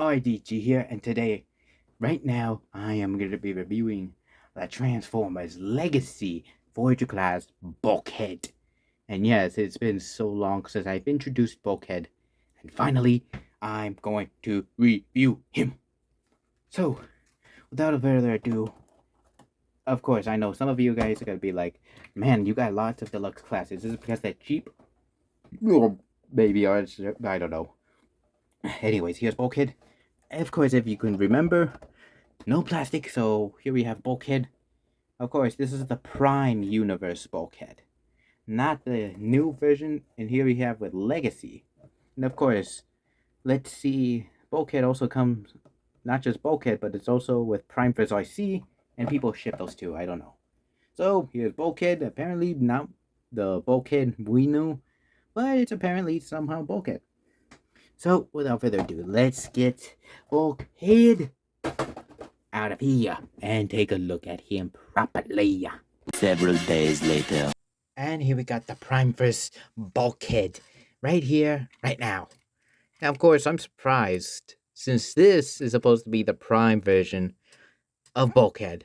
R.D.G here, and today, right now, I am going to be reviewing the Transformers Legacy Voyager class Bulkhead. And yes, it's been so long since I've introduced Bulkhead, and finally, I'm going to review him. So, without further ado, of course, I know some of you guys are going to be like, man, you got lots of deluxe classes. Is it because they're cheap? Maybe, or I don't know. Anyways, here's Bulkhead. Of course, if you can remember, no plastic, so here we have Bulkhead. Of course, this is the Prime Universe Bulkhead, not the new version, and here we have with Legacy. And of course, let's see, Bulkhead also comes, not just Bulkhead, but it's also with Prime First IC, and people ship those two, I don't know. So, here's Bulkhead, apparently not the Bulkhead we knew, but it's apparently somehow Bulkhead. So, without further ado, let's get Bulkhead out of here and take a look at him properly. Several days later. And here we got the Prime First Bulkhead right here, right now. Now, of course, I'm surprised since this is supposed to be the Prime version of Bulkhead.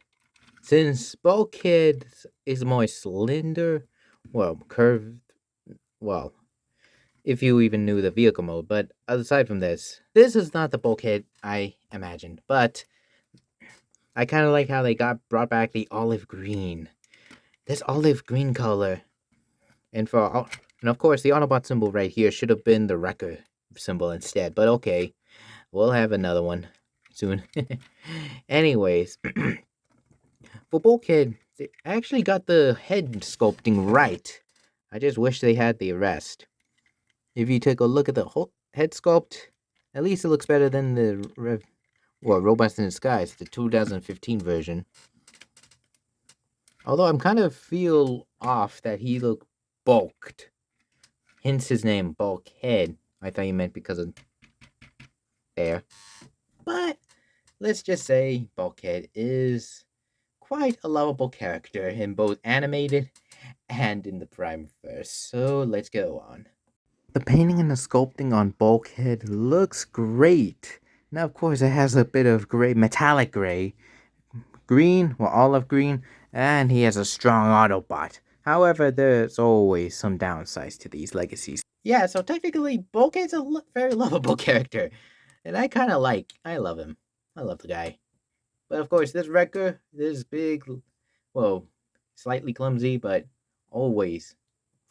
Since Bulkhead is more slender, well, curved, well, if you even knew the vehicle mode. But aside from this is not the Bulkhead I imagined. But I kind of like how they brought back the olive green. This olive green color. And of course, the Autobot symbol right here should have been the Wrecker symbol instead. But okay, we'll have another one soon. Anyways, for Bulkhead, they actually got the head sculpting right. I just wish they had the rest. If you take a look at the whole head sculpt, at least it looks better than the Robots in Disguise, the 2015 version. Although I'm kind of feel off that he looked bulked. Hence his name, Bulkhead. I thought you meant because of there. But let's just say Bulkhead is quite a lovable character in both animated and in the Prime verse. So let's go on. The painting and the sculpting on Bulkhead looks great. Now, of course, it has a bit of gray, metallic gray, green, well, olive green, and he has a strong Autobot. However, there's always some downsides to these legacies. Yeah, so technically, Bulkhead's a very lovable character, and I love him. I love the guy. But of course, this Wrecker, this big, well, slightly clumsy, but always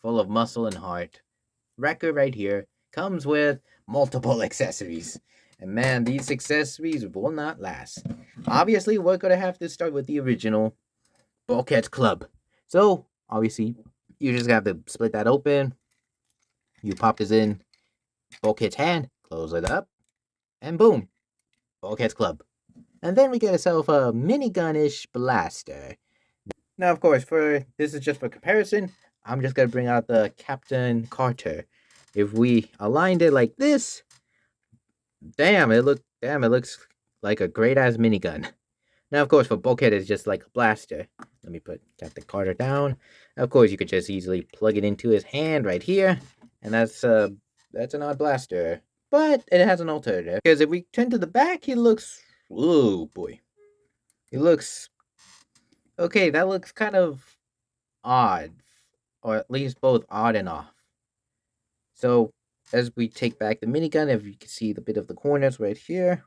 full of muscle and heart. Wrecker right here comes with multiple accessories. And man, these accessories will not last. Obviously, we're going to have to start with the original Bulkhead's Club. So, obviously, you just have to split that open. You pop this in Bulkhead's hand, close it up, and boom, Bulkhead's Club. And then we get ourselves a minigun-ish blaster. Now, of course, this is just for comparison. I'm just going to bring out the Captain Carter. If we aligned it like this, damn, it looks like a great-ass minigun. Now, of course, for Bulkhead, it's just like a blaster. Let me put Captain Carter down. Of course, you could just easily plug it into his hand right here. And that's an odd blaster. But it has an alternative. Because if we turn to the back, he looks... Oh, boy. He looks... Okay, that looks kind of odd. Or at least both odd and off. So, as we take back the minigun, if you can see the bit of the corners right here.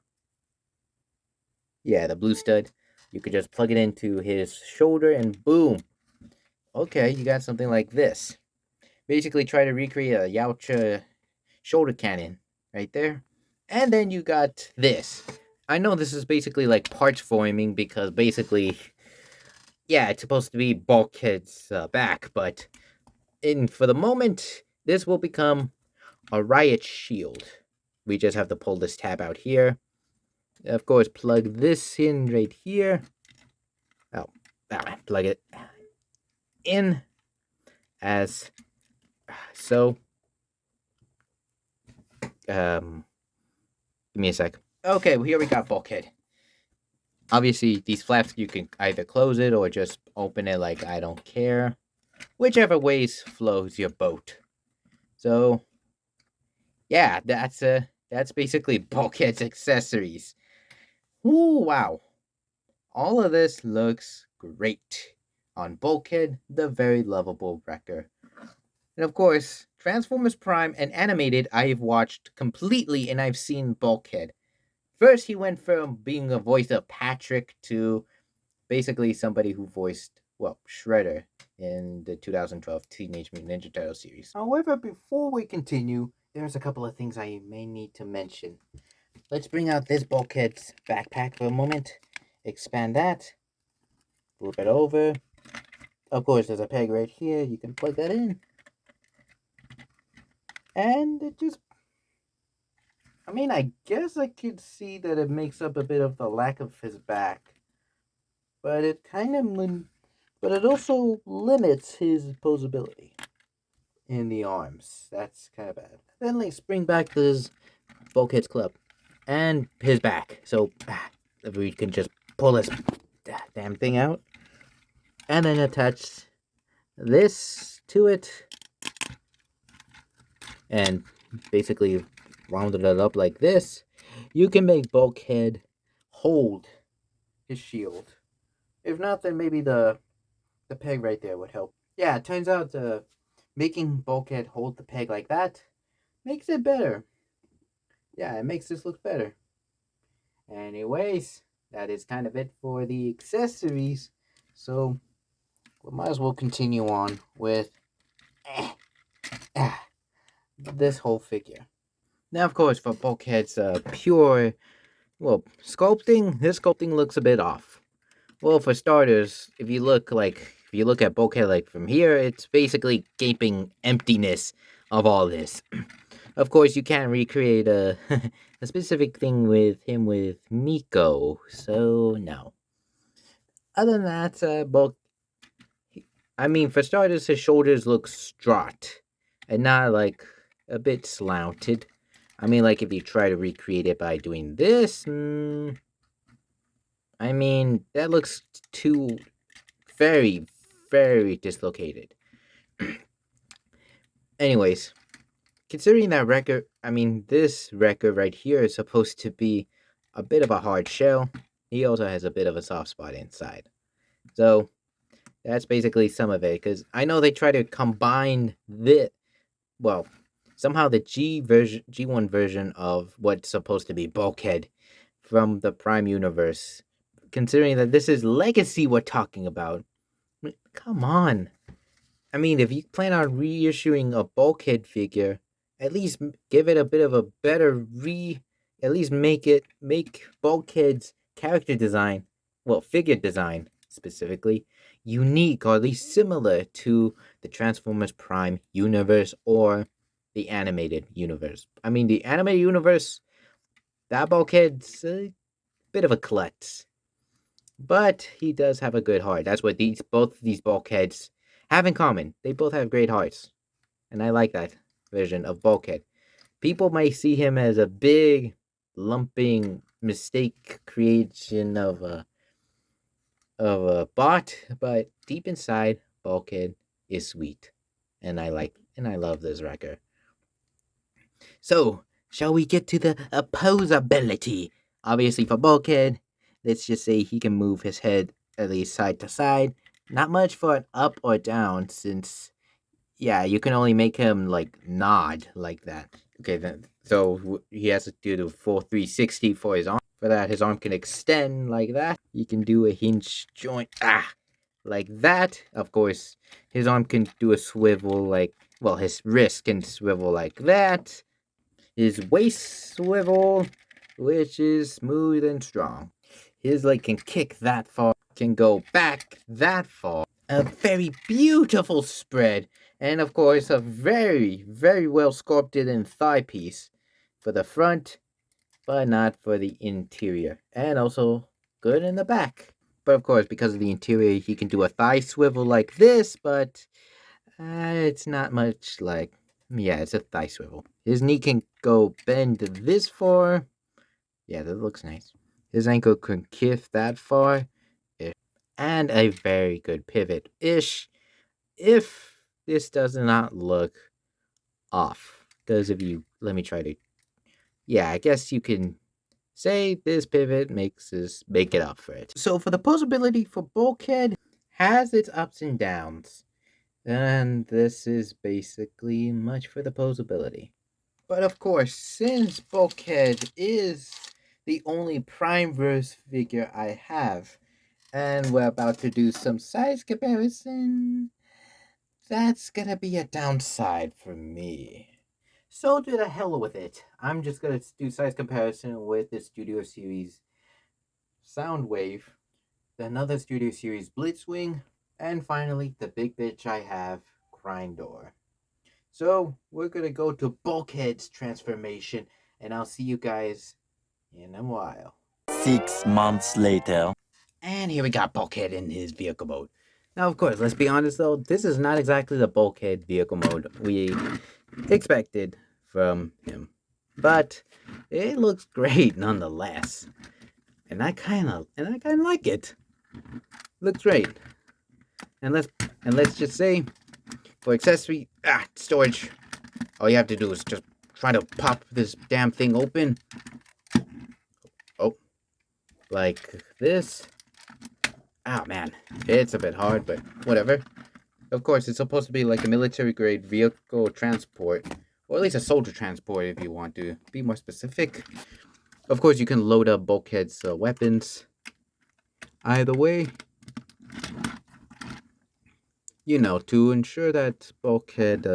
Yeah, the blue stud. You could just plug it into his shoulder and boom. Okay, you got something like this. Basically try to recreate a Yautja shoulder cannon right there. And then you got this. I know this is basically like parts forming because basically, yeah, it's supposed to be Bulkhead's back, but for the moment, this will become a riot shield. We just have to pull this tab out here. Of course, plug this in right here. Oh, alright, plug it in as so. Give me a sec. Okay, well, here we got Bulkhead. Obviously, these flaps, you can either close it or just open it like I don't care. Whichever ways flows your boat. So, yeah, that's That's basically Bulkhead's accessories. Ooh, wow. All of this looks great on Bulkhead, the very lovable wrecker. And of course, Transformers Prime and animated, I've watched completely and I've seen Bulkhead. First, he went from being a voice of Patrick to basically somebody who voiced, well, Shredder in the 2012 Teenage Mutant Ninja Turtle series. However, before we continue, there's a couple of things I may need to mention. Let's bring out this Bulkhead's backpack for a moment, expand that, flip it over. Of course, there's a peg right here. You can plug that in. And it just, I mean, I guess I could see that it makes up a bit of the lack of his back. But it but it also limits his posability in the arms. That's kind of bad. Then let's bring back this Bulkhead's club and his back. So we can just pull this damn thing out and then attach this to it and basically rounded it up like this. You can make Bulkhead hold his shield. If not, then maybe the peg right there would help. Yeah, it turns out making Bulkhead hold the peg like that makes it better. Yeah, it makes this look better. Anyways, that is kind of it for the accessories. So we might as well continue on with this whole figure. Now, of course, for Bulkhead's pure, well, sculpting, his sculpting looks a bit off. Well, for starters, if you look at Bulkhead like from here, it's basically gaping emptiness of all this. Of course, you can't recreate a a specific thing with him with Miko, so no. Other than that, I mean, for starters, his shoulders look straight and not like a bit slanted. I mean, like if you try to recreate it by doing this, I mean, that looks too very, very dislocated. Anyways, considering that record, I mean, this record right here is supposed to be a bit of a hard shell. He also has a bit of a soft spot inside. So that's basically some of it. Because I know they try to combine well, somehow the G1 version of what's supposed to be Bulkhead from the Prime universe. Considering that this is Legacy we're talking about. Come on. I mean, if you plan on reissuing a Bulkhead figure, at least give it a bit of a better at least make Bulkhead's character design, well, figure design specifically, unique or at least similar to the Transformers Prime universe or the animated universe. I mean, the animated universe, that Bulkhead's a bit of a klutz. But he does have a good heart. That's what both these Bulkheads have in common. They both have great hearts. And I like that version of Bulkhead. People might see him as a big, lumping mistake creation of a bot, but deep inside, Bulkhead is sweet. And I love this record. So, shall we get to the opposability? Obviously, for Bulkhead, let's just say he can move his head at least side to side. Not much for an up or down, since, yeah, you can only make him, like, nod like that. Okay, then, so he has to do the full 360 for his arm. For that, his arm can extend like that. He can do a hinge joint, like that. Of course, his arm can do a swivel like, well, his wrist can swivel like that. His waist swivel, which is smooth and strong. His leg can kick that far, can go back that far. A very beautiful spread, and of course, a very, very well sculpted and thigh piece for the front, but not for the interior. And also good in the back. But of course, because of the interior, he can do a thigh swivel like this, but it's not much like, yeah, it's a thigh swivel. His knee can go bend this far. Yeah, that looks nice. His ankle can kiff that far. And a very good pivot-ish. If this does not look off. Those of you, let me try to yeah, I guess you can say this pivot make it up for it. So for the posability for Bulkhead has its ups and downs. And this is basically much for the posability. But of course, since Bulkhead is the only Primeverse figure I have, and we're about to do some size comparison, that's gonna be a downside for me. So to the hell with it. I'm just gonna do size comparison with the Studio Series Soundwave, another Studio Series Blitzwing, and finally the big bitch I have, Grindor. So we're gonna go to Bulkhead's transformation, and I'll see you guys in a while. 6 months later. And here we got Bulkhead in his vehicle mode. Now, of course, let's be honest though, this is not exactly the Bulkhead vehicle mode we expected from him. But it looks great nonetheless. And I kinda like it. Looks great. And let's just say for accessory storage, all you have to do is just try to pop this damn thing open. Oh, like this. Oh man, it's a bit hard, but whatever. Of course, it's supposed to be like a military grade vehicle transport, or at least a soldier transport if you want to be more specific. Of course, you can load up Bulkhead's weapons. Either way, you know, to ensure that Bulkhead,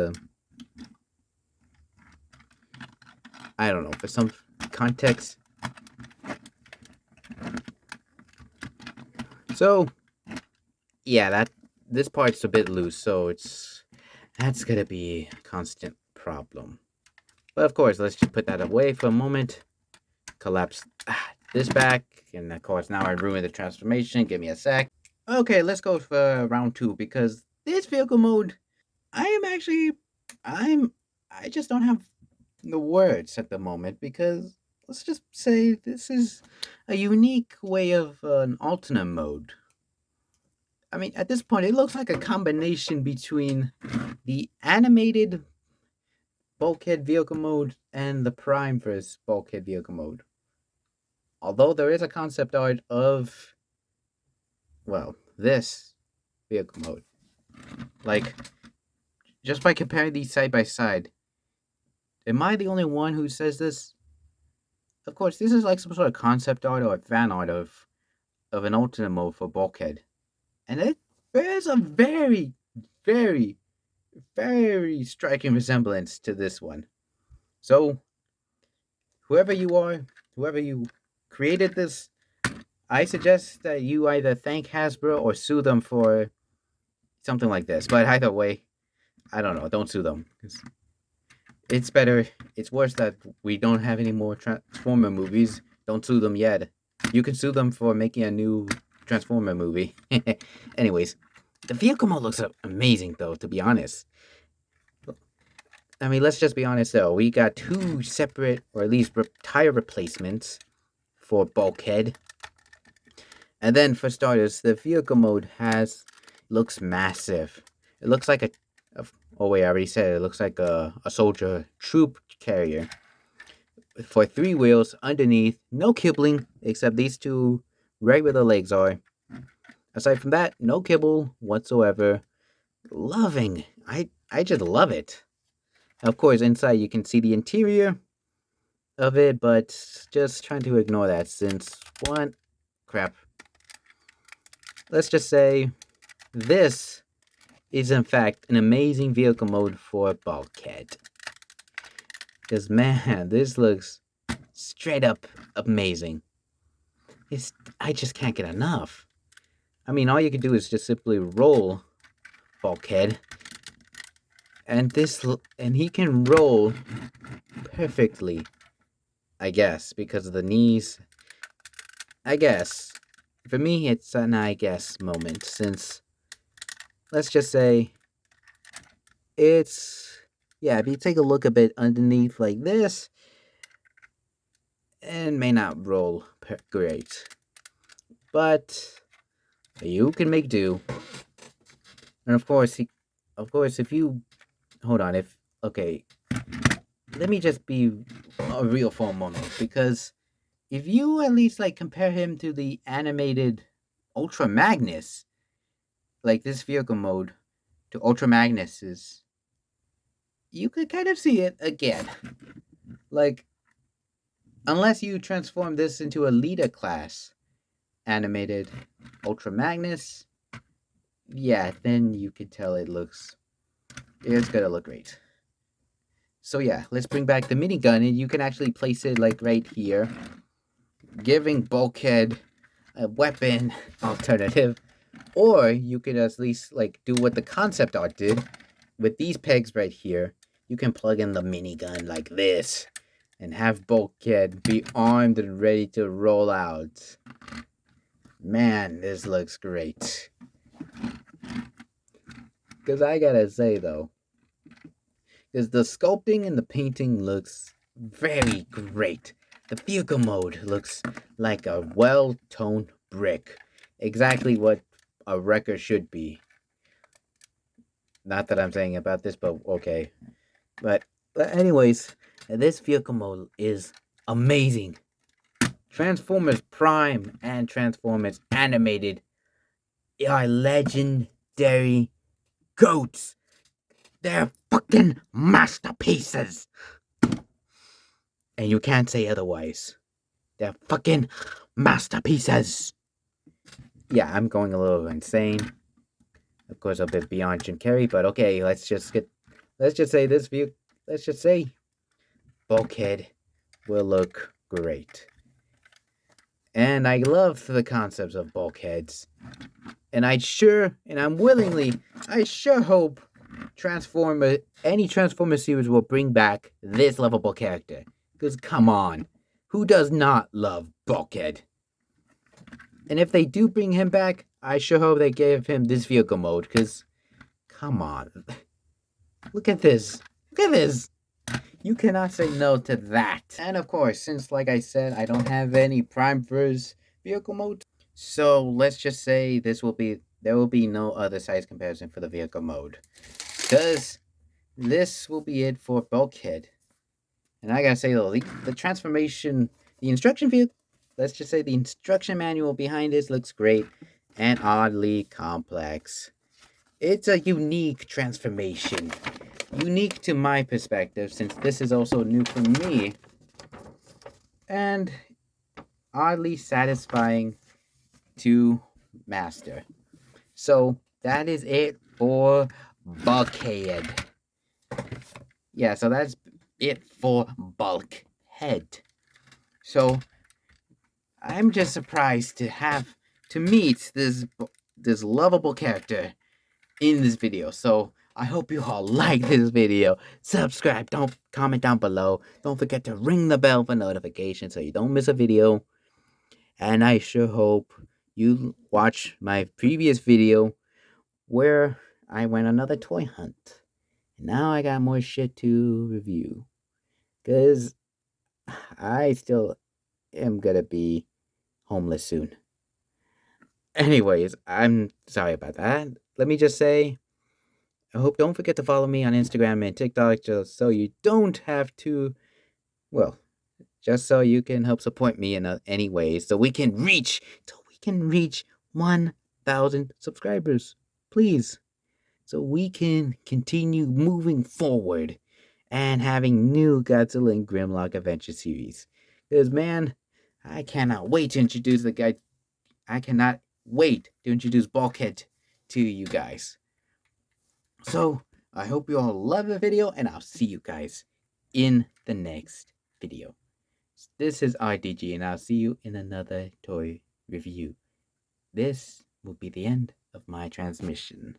I don't know, for some context. So, yeah, this part's a bit loose, so that's gonna be a constant problem. But of course, let's just put that away for a moment. Collapse this back, and of course now I ruined the transformation. Give me a sec. Okay, let's go for round 2 because this vehicle mode, I am actually, I'm, I just don't have the words at the moment because let's just say this is a unique way of an alternate mode. I mean, at this point, it looks like a combination between the animated Bulkhead vehicle mode and the Primeverse Bulkhead vehicle mode. Although there is a concept art of, well, this vehicle mode. Like, just by comparing these side by side, am I the only one who says this? Of course, this is like some sort of concept art or fan art of an alternate mode for Bulkhead. And it bears a very, very, very striking resemblance to this one. So, whoever you are, whoever you created this, I suggest that you either thank Hasbro or sue them for something like this. But either way, I don't know. Don't sue them. It's better. It's worse that we don't have any more Transformer movies. Don't sue them yet. You can sue them for making a new Transformer movie. Anyways, the vehicle mode looks amazing, though, to be honest. I mean, let's just be honest, though. We got 2 separate, or at least tire replacements for Bulkhead. And then, for starters, the vehicle mode looks massive. It looks like oh wait, I already said it looks like a soldier troop carrier. For 3 wheels underneath, no kibbling, except these 2 regular legs are. Aside from that, no kibble whatsoever. Loving. I just love it. Of course, inside you can see the interior of it, but just trying to ignore that since crap. Let's just say this is in fact an amazing vehicle mode for Bulkhead. Because man, this looks straight up amazing. I just can't get enough. I mean, all you can do is just simply roll Bulkhead, and he can roll perfectly. I guess because of the knees. I guess for me, it's an I guess moment since let's just say it's if you take a look a bit underneath like this, it may not roll great, but you can make do. And of course, if you hold on, let me just be real for a moment, because if you at least like compare him to the animated Ultra Magnus, like this vehicle mode to Ultra Magnus's, you could kind of see it again. Like, unless you transform this into a leader class animated Ultra Magnus, yeah, then you could tell it's gonna look great. So yeah, let's bring back the minigun, and you can actually place it like right here, giving Bulkhead a weapon alternative. Or you could at least like do what the concept art did with these pegs right here. You can plug in the minigun like this and have Bulkhead be armed and ready to roll out. Man, this looks great. Because I gotta say though, because the sculpting and the painting looks very great. The vehicle mode looks like a well-toned brick. Exactly what a wrecker should be. Not that I'm saying about this, but okay. But anyways, this vehicle mode is amazing. Transformers Prime and Transformers Animated are legendary goats. They're fucking masterpieces. And you can't say otherwise. They're fucking masterpieces. Yeah, I'm going a little insane. Of course, a bit beyond Jim Carrey, but okay, let's just say Bulkhead will look great. And I love the concepts of bulkheads. And I sure hope any Transformer series will bring back this lovable character. Because come on, who does not love Bulkhead? And if they do bring him back, I sure hope they give him this vehicle mode. Because, come on. Look at this. Look at this. You cannot say no to that. And of course, since like I said, I don't have any Prime Verse vehicle mode, so let's just say there will be no other size comparison for the vehicle mode. Because this will be it for Bulkhead. And I gotta say the transformation, the instruction vehicle, let's just say the instruction manual behind this looks great and oddly complex. It's a unique transformation. Unique to my perspective, since this is also new for me, and oddly satisfying to master. So that is it for Bulkhead. Yeah, so that's it for Bulkhead. So I'm just surprised to meet this lovable character in this video. So I hope you all like this video. Subscribe, don't comment down below. Don't forget to ring the bell for notifications so you don't miss a video. And I sure hope you watch my previous video where I went another toy hunt. And now I got more shit to review. Cause I still am gonna be homeless soon. Anyways, I'm sorry about that. Let me just say, don't forget to follow me on Instagram and TikTok just so you don't have to, well, just so you can help support me in any ways so we can reach 1,000 subscribers. Please. So we can continue moving forward and having new Godzilla and Grimlock adventure series. Because man, I cannot wait to introduce Bulkhead to you guys. So, I hope you all love the video, and I'll see you guys in the next video. This is R.D.G, and I'll see you in another toy review. This will be the end of my transmission.